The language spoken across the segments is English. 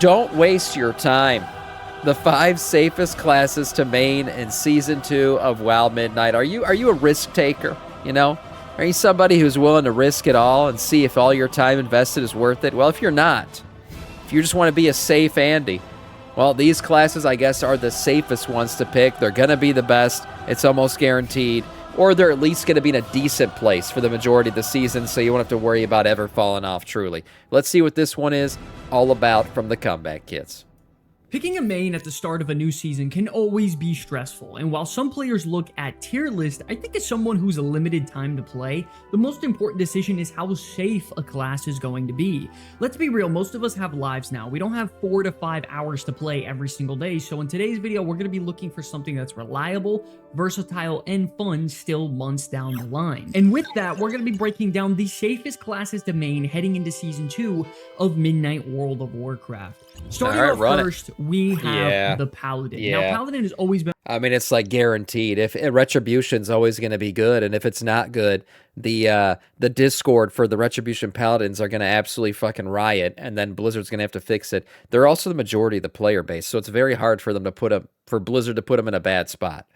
Don't waste your time. The 5 safest classes to main in Season 2 of WoW Midnight. Are you a risk taker, you know? Are you somebody who's willing to risk it all and see if all your time invested is worth it? Well, if you're not, if you just want to be a safe Andy, well, these classes, I guess, are the safest ones to pick. They're going to be the best. It's almost guaranteed. Or they're at least going to be in a decent place for the majority of the season, so you won't have to worry about ever falling off, truly. Let's see what this one is all about from the Comeback Kids. Picking a main at the start of a new season can always be stressful, and while some players look at tier list, I think as someone who's a limited time to play, the most important decision is how safe a class is going to be. Let's be real, most of us have lives now. We don't have 4 to 5 hours to play every single day, so in today's video, we're going to be looking for something that's reliable, versatile, and fun still months down the line. And with that, we're going to be breaking down the safest classes to main heading into Season 2 of Midnight World of Warcraft. Starting off first, we have the Paladin. Now, Paladin has always been... I mean, it's like guaranteed. If Retribution's always going to be good, and if it's not good, the Discord for the Retribution Paladins are going to absolutely fucking riot, and then Blizzard's going to have to fix it. They're also the majority of the player base, so it's very hard for them to for Blizzard to put them in a bad spot.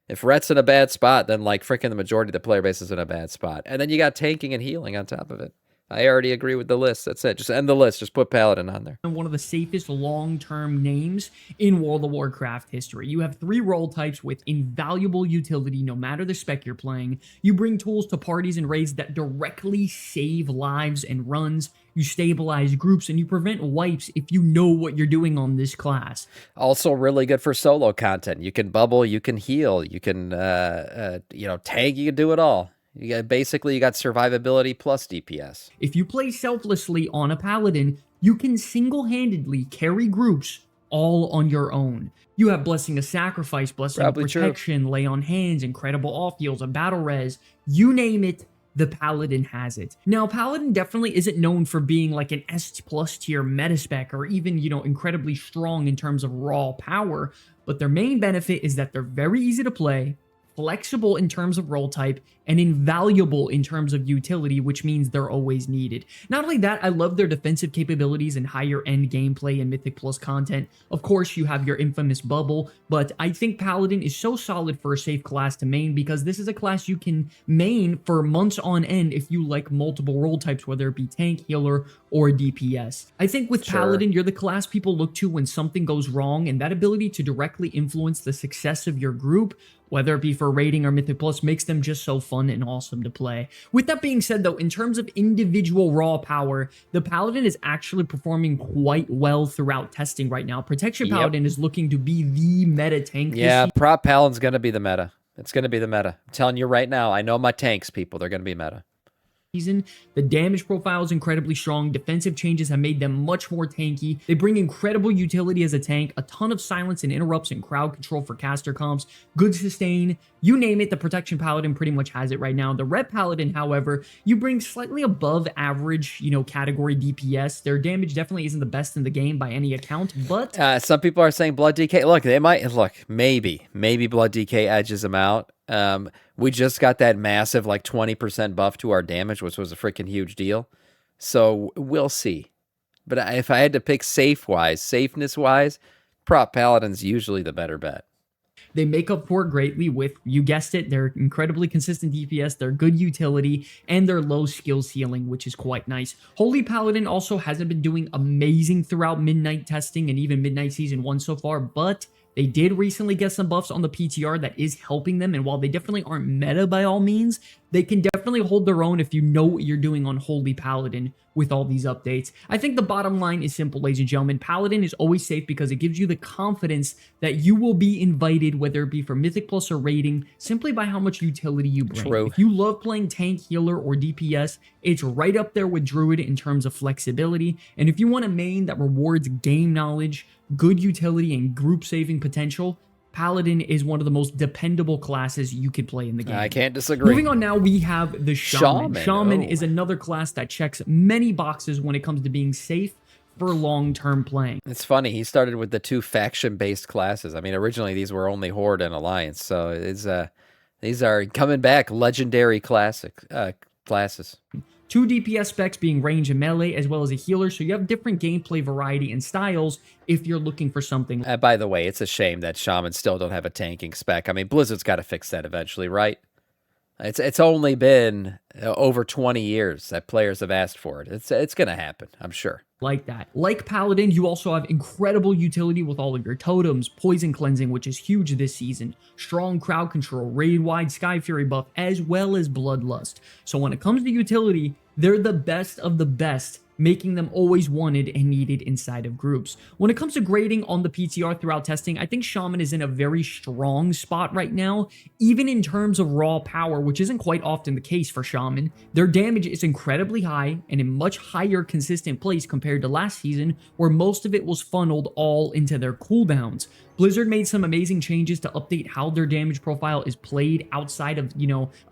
If Ret's in a bad spot, then like freaking the majority of the player base is in a bad spot. And then you got tanking and healing on top of it. I already agree with the list. That's it. Just end the list. Just put Paladin on there. One of the safest long-term names in World of Warcraft history. You have 3 role types with invaluable utility no matter the spec you're playing. You bring tools to parties and raids that directly save lives and runs. You stabilize groups and you prevent wipes if you know what you're doing on this class. Also really good for solo content. You can bubble, you can heal, you can tank, you can do it all. You got survivability plus DPS. If you play selflessly on a Paladin, you can single-handedly carry groups all on your own. You have Blessing of Sacrifice, Blessing of Protection, Lay on Hands, incredible off-heals, a battle res, you name it, the Paladin has it. Now, Paladin definitely isn't known for being like an S+ tier meta spec or even, incredibly strong in terms of raw power, but their main benefit is that they're very easy to play, flexible in terms of role type, and invaluable in terms of utility, which means they're always needed. Not only that, I love their defensive capabilities and higher end gameplay and Mythic Plus content. Of course, you have your infamous bubble, but I think Paladin is so solid for a safe class to main because this is a class you can main for months on end if you like multiple role types, whether it be tank, healer, or DPS. I think with Paladin, you're the class people look to when something goes wrong, and that ability to directly influence the success of your group, whether it be for raiding or Mythic Plus, makes them just so fun and awesome to play. With that being said, though, in terms of individual raw power, the Paladin is actually performing quite well throughout testing right now. Protection Paladin is looking to be the meta tank. Yeah, prop Paladin's going to be the meta. It's going to be the meta. I'm telling you right now, I know my tanks, people. They're going to be meta. Season. The damage profile is incredibly strong. Defensive changes have made them much more tanky. They bring incredible utility as a tank, a ton of silence and interrupts and crowd control for caster comps, good sustain, you name it, the Protection Paladin pretty much has it right now. The Red Paladin, however, you bring slightly above average, category DPS. Their damage definitely isn't the best in the game by any account, but... some people are saying Blood DK. Maybe Blood DK edges them out. We just got that massive 20% buff to our damage, which was a freaking huge deal. So we'll see. But if I had to pick safeness-wise, prop Paladin's usually the better bet. They make up for it greatly with, you guessed it, their incredibly consistent DPS, their good utility, and their low skill ceiling, which is quite nice. Holy Paladin also hasn't been doing amazing throughout Midnight testing and even Midnight Season 1 so far, but they did recently get some buffs on the PTR that is helping them, and while they definitely aren't meta by all means, they can definitely hold their own if you know what you're doing on Holy Paladin with all these updates. I think the bottom line is simple, ladies and gentlemen. Paladin is always safe because it gives you the confidence that you will be invited, whether it be for Mythic Plus or raiding, simply by how much utility you bring. True. If you love playing tank, healer, or DPS, it's right up there with Druid in terms of flexibility, and if you want a main that rewards game knowledge, good utility, and group saving potential, Paladin is one of the most dependable classes you could play in the game. I can't disagree. Moving on now, we have the Shaman. Shaman is another class that checks many boxes when it comes to being safe for long-term playing. It's funny, he started with the 2 faction-based classes. I mean, originally these were only Horde and Alliance, so these are coming back legendary classes. 2 DPS specs being range and melee, as well as a healer, so you have different gameplay variety and styles if you're looking for something. By the way, it's a shame that Shaman still don't have a tanking spec. I mean, Blizzard's got to fix that eventually, right? It's only been over 20 years that players have asked for it. It's going to happen, I'm sure. Like that. Like Paladin, you also have incredible utility with all of your totems, poison cleansing, which is huge this season, strong crowd control, raid-wide Sky Fury buff, as well as Bloodlust. So when it comes to utility, they're the best of the best, making them always wanted and needed inside of groups. When it comes to grading on the PTR throughout testing, I think Shaman is in a very strong spot right now, even in terms of raw power, which isn't quite often the case for Shaman. Their damage is incredibly high and in much higher consistent place compared to last season, where most of it was funneled all into their cooldowns. Blizzard made some amazing changes to update how their damage profile is played outside of,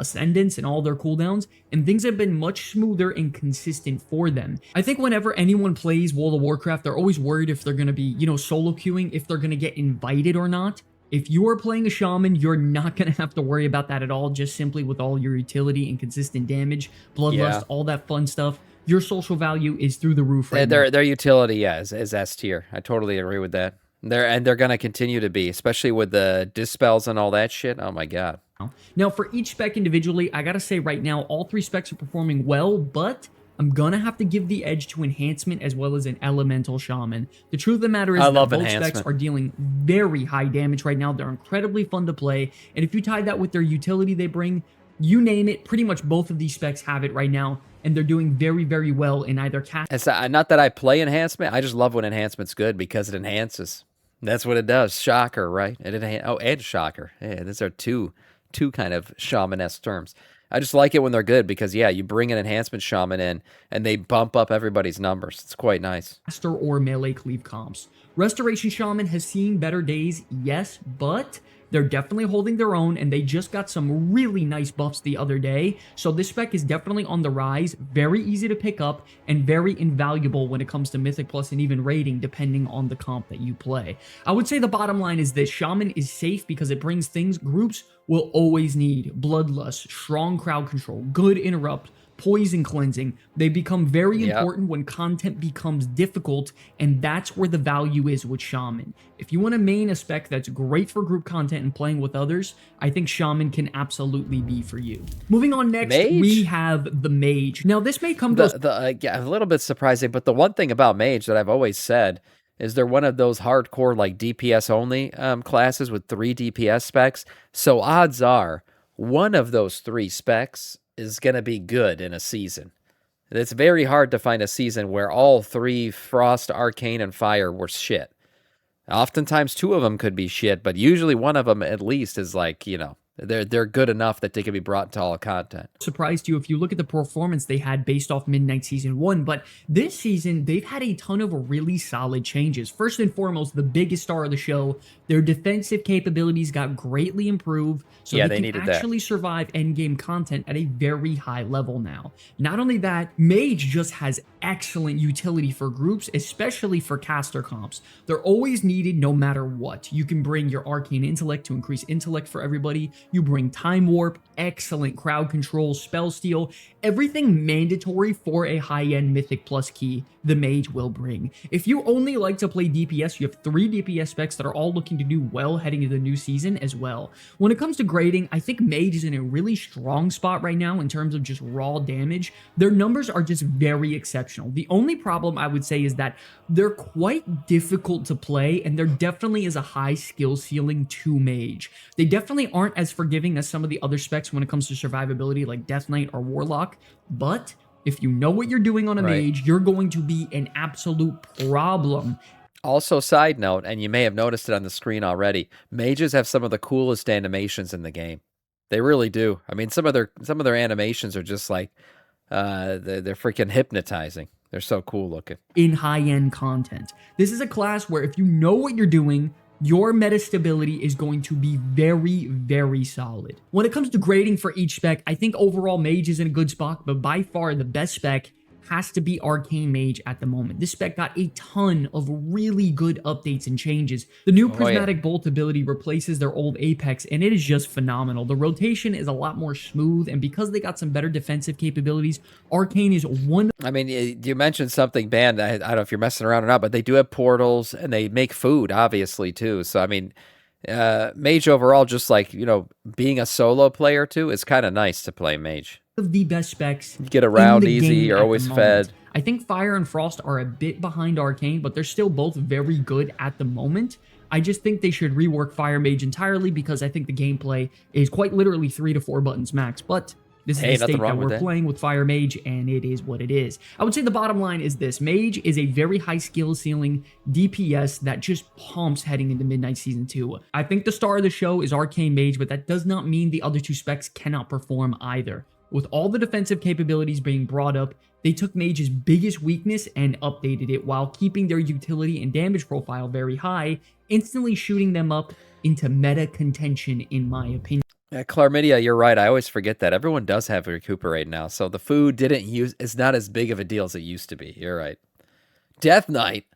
Ascendance and all their cooldowns, and things have been much smoother and consistent for them. I think whenever anyone plays World of Warcraft, they're always worried if they're going to be, solo queuing, if they're going to get invited or not. If you are playing a Shaman, you're not going to have to worry about that at all, just simply with all your utility and consistent damage, Bloodlust, all that fun stuff. Your social value is through the roof right now. Their utility, is S tier. I totally agree with that. They're going to continue to be, especially with the dispels and all that shit. Oh my god. Now, for each spec individually, I gotta say right now, all 3 specs are performing well, but I'm gonna have to give the edge to Enhancement as well as an Elemental Shaman. The truth of the matter is that both specs are dealing very high damage right now. They're incredibly fun to play, and if you tie that with their utility they bring, you name it, pretty much both of these specs have it right now, and they're doing very, very well in either cast. It's not that I play Enhancement, I just love when Enhancement's good because it enhances. That's what it does. Shocker, right? And Shocker. Yeah, these are two kind of shaman-esque terms. I just like it when they're good because, yeah, you bring an Enhancement Shaman in and they bump up everybody's numbers. It's quite nice. Master or melee cleave comps. Restoration Shaman has seen better days, yes, but they're definitely holding their own, and they just got some really nice buffs the other day, so this spec is definitely on the rise, very easy to pick up, and very invaluable when it comes to Mythic Plus and even raiding, depending on the comp that you play. I would say the bottom line is this: Shaman is safe because it brings things groups will always need: Bloodlust, strong crowd control, good interrupt, poison cleansing. They become very important when content becomes difficult, and that's where the value is with Shaman. If you want to main a spec that's great for group content and playing with others, I think Shaman can absolutely be for you. Moving on next, we have the Mage. Now, this may come to a little bit surprising, but the one thing about Mage that I've always said is they're one of those hardcore, like, DPS only classes with 3 DPS specs. So odds are one of those 3 specs is going to be good in a season. It's very hard to find a season where all 3, Frost, Arcane, and Fire, were shit. Oftentimes 2 of them could be shit, but usually one of them at least is like, they're good enough that they can be brought into all content. Surprised you if you look at the performance they had based off Midnight Season 1, but this season, they've had a ton of really solid changes. First and foremost, the biggest star of the show, their defensive capabilities got greatly improved, so they can actually survive endgame content at a very high level now. Not only that, Mage just has excellent utility for groups, especially for caster comps. They're always needed no matter what. You can bring your Arcane Intellect to increase intellect for everybody. You bring Time Warp, excellent crowd control, Spell Steal, everything mandatory for a high-end Mythic Plus key the Mage will bring. If you only like to play DPS, you have 3 DPS specs that are all looking to do well heading into the new season as well. When it comes to grading, I think Mage is in a really strong spot right now in terms of just raw damage. Their numbers are just very exceptional. The only problem I would say is that they're quite difficult to play, and there definitely is a high skill ceiling to Mage. They definitely aren't as forgiving as some of the other specs when it comes to survivability like Death Knight or Warlock, but if you know what you're doing on a Mage, you're going to be an absolute problem. Also, side note, and you may have noticed it on the screen already, Mages have some of the coolest animations in the game. They really do. I mean, some of their animations are just like they're freaking hypnotizing. They're so cool looking. In high-end content, this is a class where if you know what you're doing, your meta stability is going to be very, very solid. When it comes to grading for each spec, I think overall Mage is in a good spot, but by far the best spec has to be Arcane Mage at the moment. This spec got a ton of really good updates and changes. The new Prismatic Bolt ability replaces their old Apex, and it is just phenomenal. The rotation is a lot more smooth, and because they got some better defensive capabilities, Arcane is one. I mean, you mentioned something banned. I don't know if you're messing around or not, but they do have portals, and they make food, obviously, too. So, I mean, Mage overall, just like, you know, being a solo player, too, is kind of nice to play Mage. Of the best specs. You get around easy, you're always fed. I think Fire and Frost are a bit behind Arcane, but they're still both very good at the moment. I just think they should rework Fire Mage entirely because I think the gameplay is quite literally 3 to 4 buttons max, but this is the state that we're playing with Fire Mage, and it is what it is. I would say the bottom line is this. Mage is a very high skill ceiling DPS that just pumps heading into Midnight Season 2. I think the star of the show is Arcane Mage, but that does not mean the other two specs cannot perform either. With all the defensive capabilities being brought up, they took Mage's biggest weakness and updated it while keeping their utility and damage profile very high, instantly shooting them up into meta contention, in my opinion. Chlamydia, you're right. I always forget that. Everyone does have Recuperate now, so the food is not as big of a deal as it used to be. You're right. Death Knight.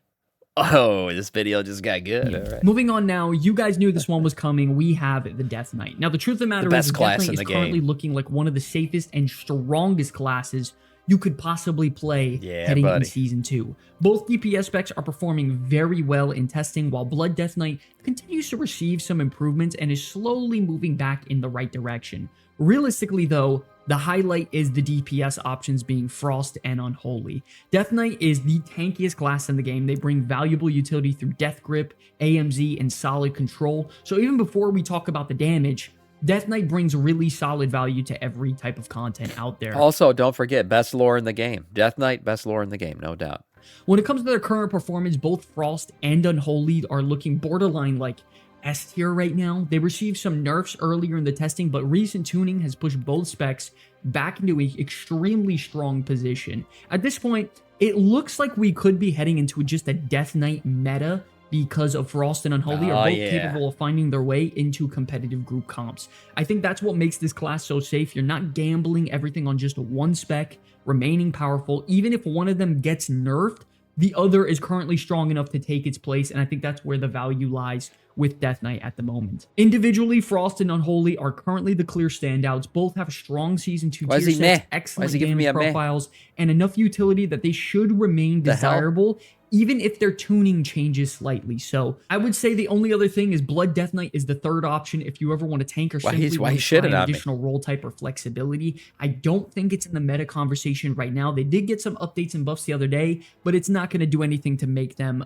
Oh, this video just got good. Yeah. All right. Moving on now, you guys knew this one was coming. We have the Death Knight. Now, the truth of the matter is, Death Knight is currently looking like one of the safest and strongest classes you could possibly play heading in Season 2. Both DPS specs are performing very well in testing, while Blood Death Knight continues to receive some improvements and is slowly moving back in the right direction. Realistically, though, the highlight is the DPS options being Frost and Unholy. Death Knight is the tankiest class in the game. They bring valuable utility through Death Grip, AMZ, and solid control. So even before we talk about the damage, Death Knight brings really solid value to every type of content out there. Also, don't forget, best lore in the game. Death Knight, best lore in the game, no doubt. When it comes to their current performance, both Frost and Unholy are looking borderline like S tier right now. They received some nerfs earlier in the testing, but recent tuning has pushed both specs back into an extremely strong position. At this point, it looks like we could be heading into just a Death Knight meta because of Frost and Unholy are both capable of finding their way into competitive group comps. I think that's what makes this class so safe. You're not gambling everything on just one spec, remaining powerful. Even if one of them gets nerfed, the other is currently strong enough to take its place, and I think that's where the value lies with Death Knight at the moment. Individually, Frost and Unholy are currently the clear standouts. Both have strong Season 2 tier sets, excellent damage profiles, and enough utility that they should remain desirable, even if their tuning changes slightly. So I would say the only other thing is Blood Death Knight is the third option if you ever want to tank or simply want to try an additional role type or flexibility. I don't think it's in the meta conversation right now. They did get some updates and buffs the other day, but it's not going to do anything to make them,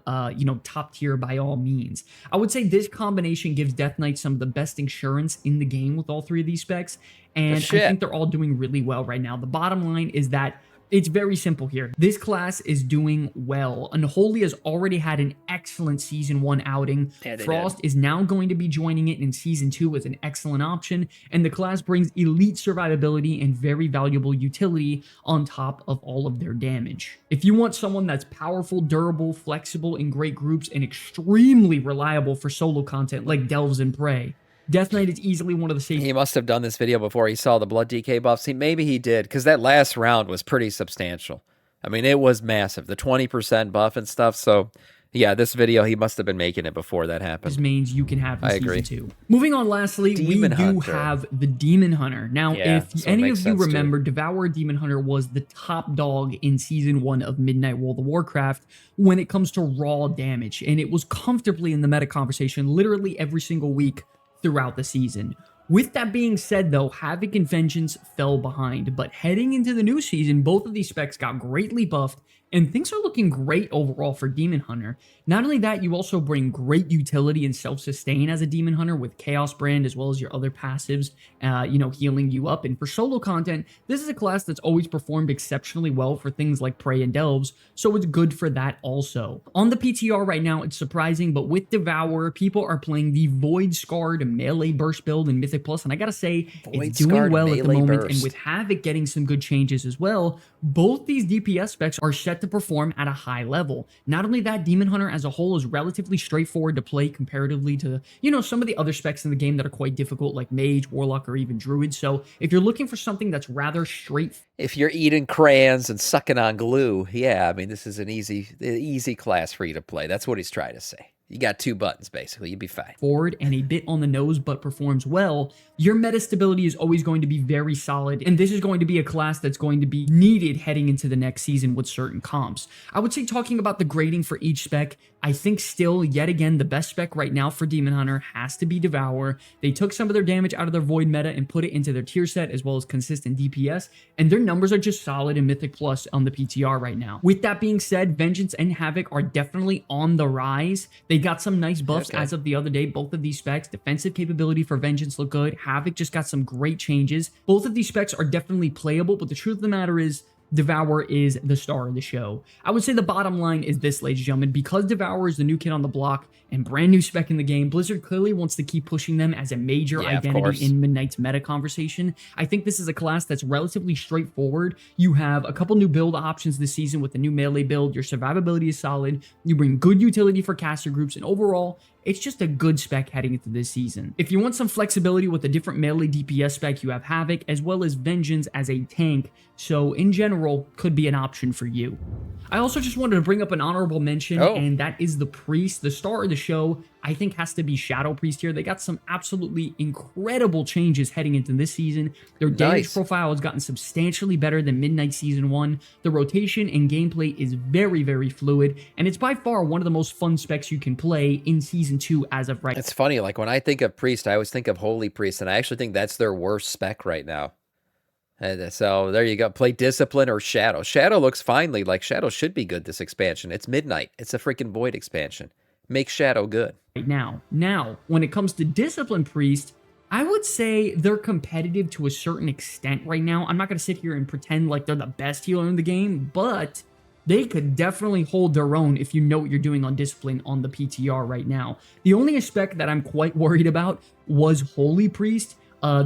top tier by all means. I would say this combination gives Death Knight some of the best insurance in the game with all three of these specs, and I think they're all doing really well right now. The bottom line is that it's very simple here. This class is doing well. Unholy has already had an excellent Season 1 outing. Frost is now going to be joining it in Season 2 as an excellent option, and the class brings elite survivability and very valuable utility on top of all of their damage. If you want someone that's powerful, durable, flexible in great groups, and extremely reliable for solo content like Delves and Prey, Death Knight is easily one of the safest. He must have done this video before he saw the blood DK buffs. Maybe he did, because that last round was pretty substantial. I mean, it was massive, the 20% buff and stuff. So, yeah, this video, he must have been making it before that happened. This means you can have in Season 2. Moving on, lastly, we do have the Demon Hunter. Now, if any of you remember, Devour Demon Hunter was the top dog in Season 1 of Midnight World of Warcraft when it comes to raw damage, and it was comfortably in the meta conversation literally every single week throughout the season. With that being said, though, Havoc and Vengeance fell behind, but heading into the new season, both of these specs got greatly buffed, and things are looking great overall for Demon Hunter. Not only that, you also bring great utility and self-sustain as a Demon Hunter with Chaos Brand, as well as your other passives, healing you up. And for solo content, this is a class that's always performed exceptionally well for things like Prey and Delves, so it's good for that also. On the PTR right now, it's surprising, but with Devour, people are playing the Void Scarred melee burst build in Mythic Plus, and I gotta say, it's doing well at the moment, and with Havoc getting some good changes as well, both these DPS specs are set to to perform at a high level. Not only that, Demon Hunter as a whole is relatively straightforward to play comparatively to, some of the other specs in the game that are quite difficult, like Mage, Warlock, or even Druid. So if you're looking for something that's rather straight, if you're eating crayons and sucking on glue, yeah, I mean, this is an easy class for you to play. That's what he's trying to say. You got 2 buttons, basically. You'd be fine. Forward and a bit on the nose, but performs well, your meta stability is always going to be very solid, and this is going to be a class that's going to be needed heading into the next season with certain comps. I would say, talking about the grading for each spec, I think still, yet again, the best spec right now for Demon Hunter has to be Devour. They took some of their damage out of their Void meta and put it into their tier set, as well as consistent DPS, and their numbers are just solid in Mythic Plus on the PTR right now. With that being said, Vengeance and Havoc are definitely on the rise. They got some nice buffs as of the other day. Both of these specs, defensive capability for Vengeance look good. Havoc just got some great changes. Both of these specs are definitely playable, but the truth of the matter is, Devour is the star of the show. I would say the bottom line is this, ladies and gentlemen, because Devour is the new kid on the block and brand new spec in the game, Blizzard clearly wants to keep pushing them as a major identity in Midnight's meta conversation. I think this is a class that's relatively straightforward. You have a couple new build options this season with the new melee build. Your survivability is solid. You bring good utility for caster groups, and overall, it's just a good spec heading into this season. If you want some flexibility with a different melee DPS spec, you have Havoc as well as Vengeance as a tank, so in general, could be an option for you. I also just wanted to bring up an honorable mention, and that is the Priest. The star of the show, I think, has to be Shadow Priest here. They got some absolutely incredible changes heading into this season. Their damage profile has gotten substantially better than Midnight Season 1. The rotation and gameplay is very, very fluid, and it's by far one of the most fun specs you can play in Season 2 as of right now. It's funny, like when I think of Priest, I always think of Holy Priest, and I actually think that's their worst spec right now. And so there you go. Play Discipline or Shadow. Shadow looks finely like Shadow should be good this expansion. It's Midnight. It's a freaking Void expansion. Make Shadow good. Right now, when it comes to Discipline Priest, I would say they're competitive to a certain extent right now. I'm not going to sit here and pretend like they're the best healer in the game, but they could definitely hold their own if you know what you're doing on Discipline on the PTR right now. The only aspect that I'm quite worried about was Holy Priest.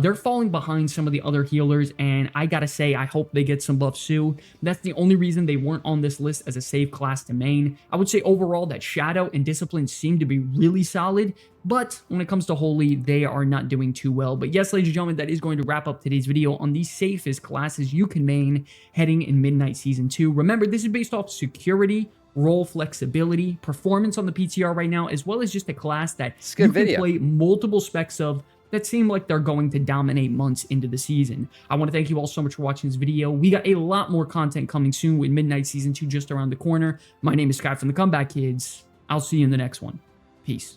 They're falling behind some of the other healers, and I gotta say, I hope they get some buffs too. That's the only reason they weren't on this list as a safe class to main. I would say overall that Shadow and Discipline seem to be really solid, but when it comes to Holy, they are not doing too well. But yes, ladies and gentlemen, that is going to wrap up today's video on the safest classes you can main heading in Midnight Season 2. Remember, this is based off security, role flexibility, performance on the PTR right now, as well as just a class that you can play multiple specs of that seem like they're going to dominate months into the season. I want to thank you all so much for watching this video. We got a lot more content coming soon with Midnight Season 2 just around the corner. My name is Sky from the Comeback Kids. I'll see you in the next one. Peace.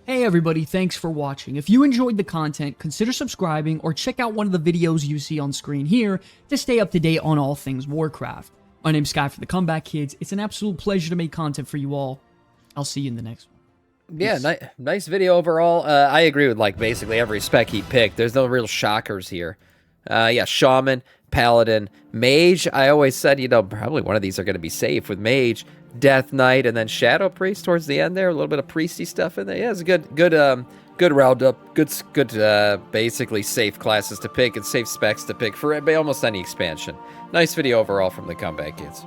Hey everybody, thanks for watching. If you enjoyed the content, consider subscribing or check out one of the videos you see on screen here to stay up to date on all things Warcraft. My name's Sky from the Comeback Kids. It's an absolute pleasure to make content for you all. I'll see you in the next one. Yeah, nice video overall. I agree with like basically every spec he picked. There's no real shockers here. Yeah, Shaman, Paladin, Mage. I always said, probably one of these are going to be safe with Mage, Death Knight, and then Shadow Priest towards the end there. A little bit of priesty stuff in there. Yeah, it's a good roundup. Good, basically safe classes to pick and safe specs to pick for almost any expansion. Nice video overall from the Comeback Kids.